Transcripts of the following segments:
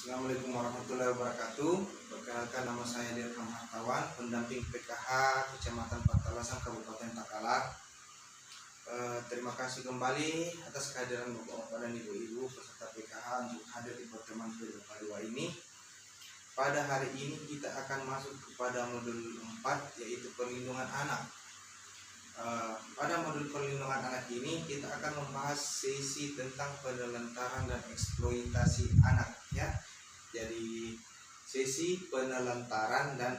Assalamualaikum warahmatullahi wabarakatuh. Perkenalkan, nama saya Dirham Hartawan, pendamping PKH Kecamatan Patalasan, Kabupaten Takalar. Terima kasih kembali atas kehadiran Bapak-bapak dan Ibu-ibu peserta PKH untuk hadir di pertemuan kedua ini. Pada hari ini kita akan masuk kepada modul 4, yaitu perlindungan anak. Pada modul perlindungan anak ini kita akan membahas sesi tentang penelantaran dan eksploitasi anak, ya. Jadi sesi penelantaran dan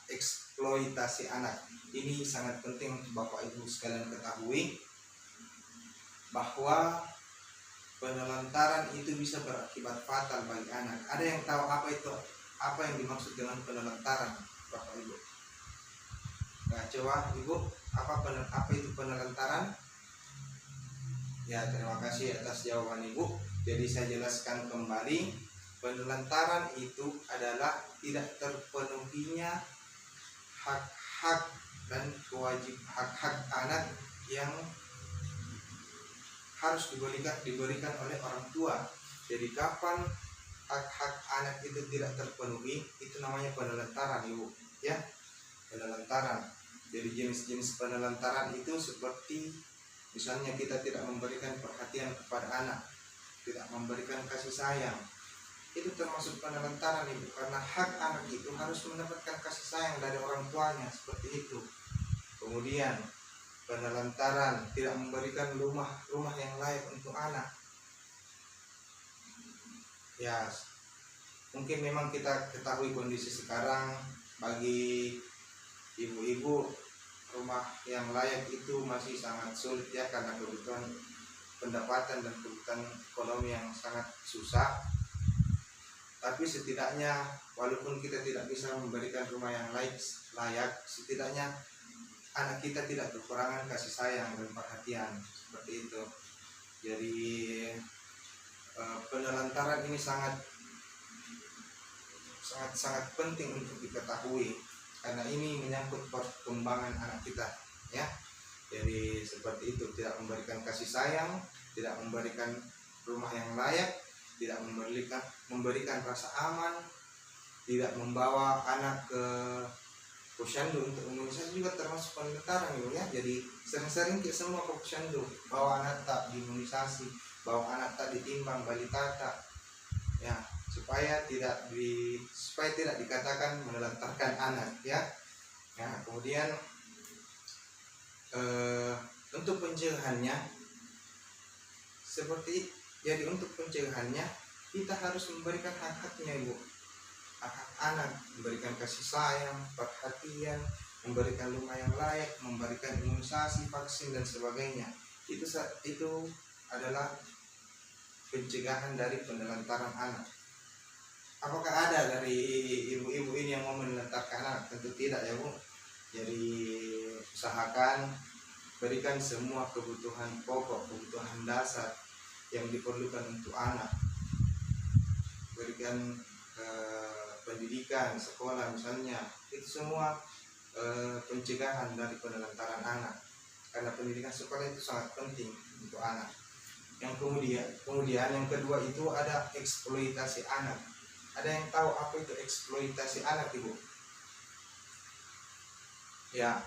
eksploitasi anak ini sangat penting untuk Bapak Ibu sekalian ketahui bahwa penelantaran itu bisa berakibat fatal bagi anak. Ada yang tahu apa yang dimaksud dengan penelantaran, Bapak Ibu? Nah, coba Ibu, apa itu penelantaran? Ya, terima kasih atas jawaban Ibu. Jadi saya jelaskan kembali, penelantaran itu adalah tidak terpenuhinya hak-hak dan hak-hak anak yang harus diberikan oleh orang tua. Jadi kapan hak-hak anak itu tidak terpenuhi, itu namanya penelantaran, Ibu, ya. Penelantaran. Jadi jenis-jenis penelantaran itu seperti misalnya kita tidak memberikan perhatian kepada anak, tidak memberikan kasih sayang. Itu termasuk penelantaran, Ibu, karena hak anak itu harus mendapatkan kasih sayang dari orang tuanya, seperti itu. Kemudian penelantaran tidak memberikan rumah yang layak untuk anak. Ya, mungkin memang kita ketahui kondisi sekarang bagi ibu-ibu rumah yang layak itu masih sangat sulit, ya, karena kebutuhan pendapatan dan kebutuhan ekonomi yang sangat susah. Tapi setidaknya walaupun kita tidak bisa memberikan rumah yang layak, setidaknya anak kita tidak kekurangan kasih sayang dan perhatian, seperti itu. Jadi penelantaran ini sangat penting untuk diketahui, karena ini menyangkut perkembangan anak kita, ya. Jadi seperti itu, tidak memberikan kasih sayang, tidak memberikan rumah yang layak, tidak memberikan rasa aman, tidak membawa anak ke posyandu untuk imunisasi juga termasuk penelantaran, ya. Jadi sering-sering kita semua ke posyandu, bawa anak tak diimunisasi, bawa anak tak ditimbang balita tak, ya, supaya tidak dikatakan menelantarkan anak, ya. Nah, kemudian untuk pencegahannya untuk pencegahannya kita harus memberikan hak-haknya, Ibu. Hak anak, memberikan kasih sayang, perhatian, memberikan rumah yang layak, memberikan imunisasi, vaksin dan sebagainya. Itu adalah pencegahan dari penelantaran anak. Apakah ada dari ibu-ibu ini yang mau menelantarkan anak? Tentu tidak, ya, Bu. Jadi usahakan berikan semua kebutuhan pokok, kebutuhan dasar yang diperlukan untuk anak. Berikan pendidikan, sekolah misalnya. Itu semua pencegahan dari penelantaran anak. Karena pendidikan sekolah itu sangat penting untuk anak. Yang kemudian yang kedua itu ada eksploitasi anak. Ada yang tahu apa itu eksploitasi anak, Ibu? Ya,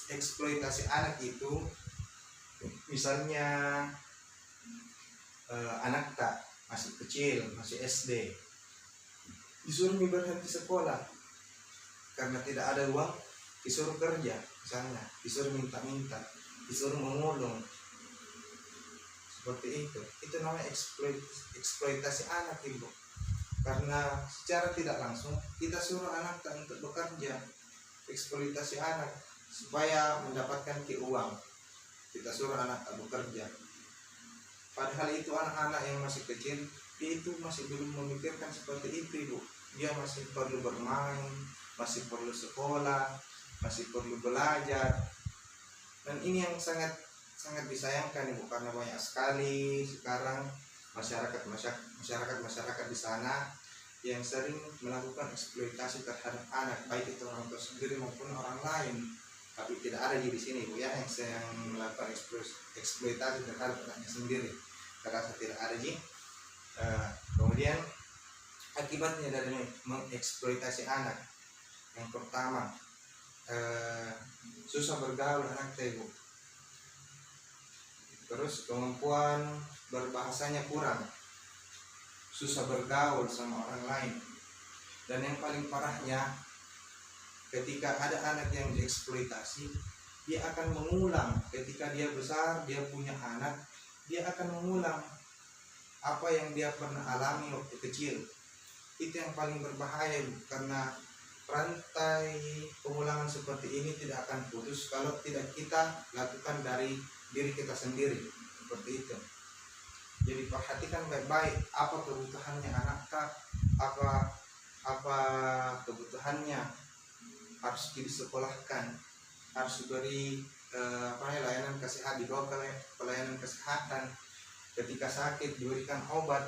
eksploitasi anak itu misalnya anak tak masih kecil, masih SD, disuruh berhenti sekolah karena tidak ada uang, disuruh kerja misalnya, disuruh minta-minta, disuruh mengulung, seperti itu namanya eksploitasi anak, Ibu. Karena secara tidak langsung kita suruh anak untuk bekerja, eksploitasi anak supaya mendapatkan uang, kita suruh anak bekerja. Padahal itu anak-anak yang masih kecil, dia itu masih belum memikirkan seperti itu, Ibu. Dia masih perlu bermain, masih perlu sekolah, masih perlu belajar. Dan ini yang sangat disayangkan, Ibu, karena banyak sekali sekarang masyarakat di sana yang sering melakukan eksploitasi terhadap anak, baik itu orang tua sendiri maupun orang lain. Tapi tidak ada di sini, Bu, ya, yang melakukan eksploitasi terhadap anaknya sendiri. Saya rasa tidak ada, Ji. Kemudian akibatnya dari mengeksploitasi anak. Yang pertama, susah bergaul anak ibu. Terus kemampuan berbahasanya kurang, susah bergaul sama orang lain. Dan yang paling parahnya, ketika ada anak yang dieksploitasi, dia akan mengulang. Ketika dia besar, dia punya anak, dia akan mengulang apa yang dia pernah alami waktu kecil. Itu yang paling berbahaya, karena rantai pengulangan seperti ini tidak akan putus kalau tidak kita lakukan dari diri kita sendiri. Seperti itu. Jadi perhatikan baik-baik apa kebutuhannya anak, apa kebutuhannya, harus disekolahkan, harus diberi layanan kesehatan, dibawa ke pelayanan kesehatan, ketika sakit diberikan obat,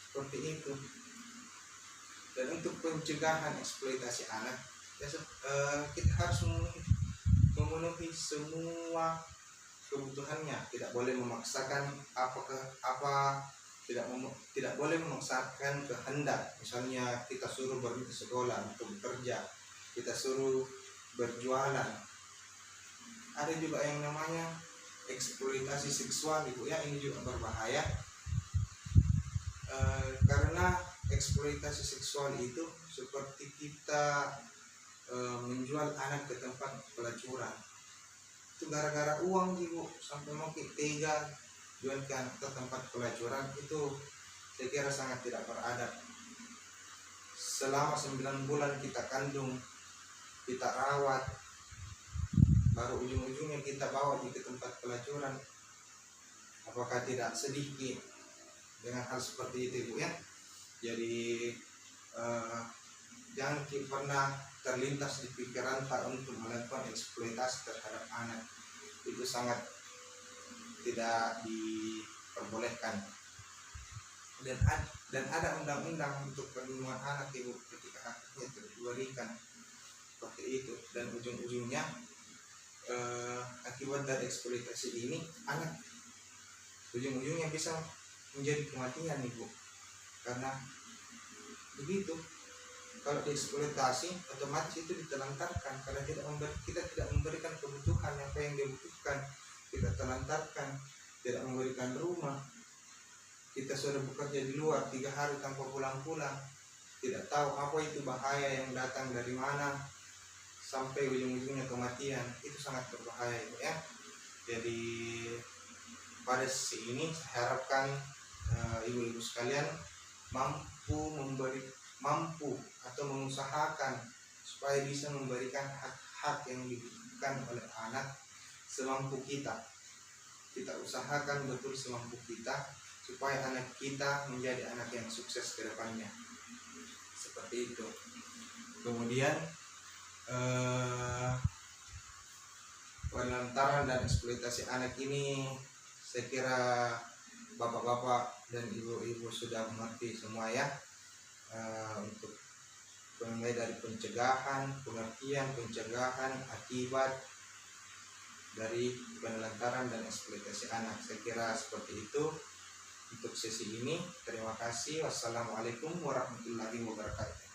seperti itu. Dan untuk pencegahan eksploitasi anak, kita harus memenuhi semua kebutuhannya. Tidak boleh memaksakan tidak boleh memaksakan kehendak. Misalnya kita suruh berhenti sekolah untuk bekerja, kita suruh berjualan. Ada juga yang namanya eksploitasi seksual, ibu ya, ini juga berbahaya. Karena eksploitasi seksual itu seperti kita menjual anak ke tempat pelacuran. Itu gara-gara uang ibu, sampai mau tega jual ke anak ke tempat pelacuran. Itu saya kira sangat tidak beradab. Selama 9 bulan kita kandung, kita rawat, baru ujung-ujungnya kita bawa ke tempat pelacuran. Apakah tidak sedih dengan hal seperti itu ibu ya? Jadi jangan pernah terlintas di pikiran tak untuk melakukan eksploitasi terhadap anak. Itu sangat tidak diperbolehkan. Dan ada undang-undang untuk perlindungan anak ibu, ketika haknya diberikan seperti itu. Dan ujung-ujungnya akibat dari eksploitasi ini, anak ujung-ujungnya bisa menjadi kematian ibu. Karena begitu, kalau dieksploitasi otomatis itu ditelantarkan, karena kita tidak memberikan kebutuhan apa yang dia butuhkan. Kita telantarkan, tidak memberikan rumah, kita sudah bekerja di luar 3 hari tanpa pulang-pulang, tidak tahu apa itu bahaya yang datang dari mana, sampai ujung-ujungnya kematian. Itu sangat berbahaya ya. Jadi pada sisi ini saya harapkan ibu-ibu sekalian mampu atau mengusahakan supaya bisa memberikan hak-hak yang dibutuhkan oleh anak semampu kita. Kita usahakan betul semampu kita supaya anak kita menjadi anak yang sukses ke depannya. Seperti itu. Kemudian penelantaran dan eksploitasi anak ini, saya kira bapak-bapak dan ibu-ibu sudah mengerti semua ya. Untuk mulai dari pencegahan, pengertian, pencegahan akibat dari penelantaran dan eksploitasi anak. Saya kira seperti itu untuk sesi ini. Terima kasih. Wassalamualaikum warahmatullahi wabarakatuh.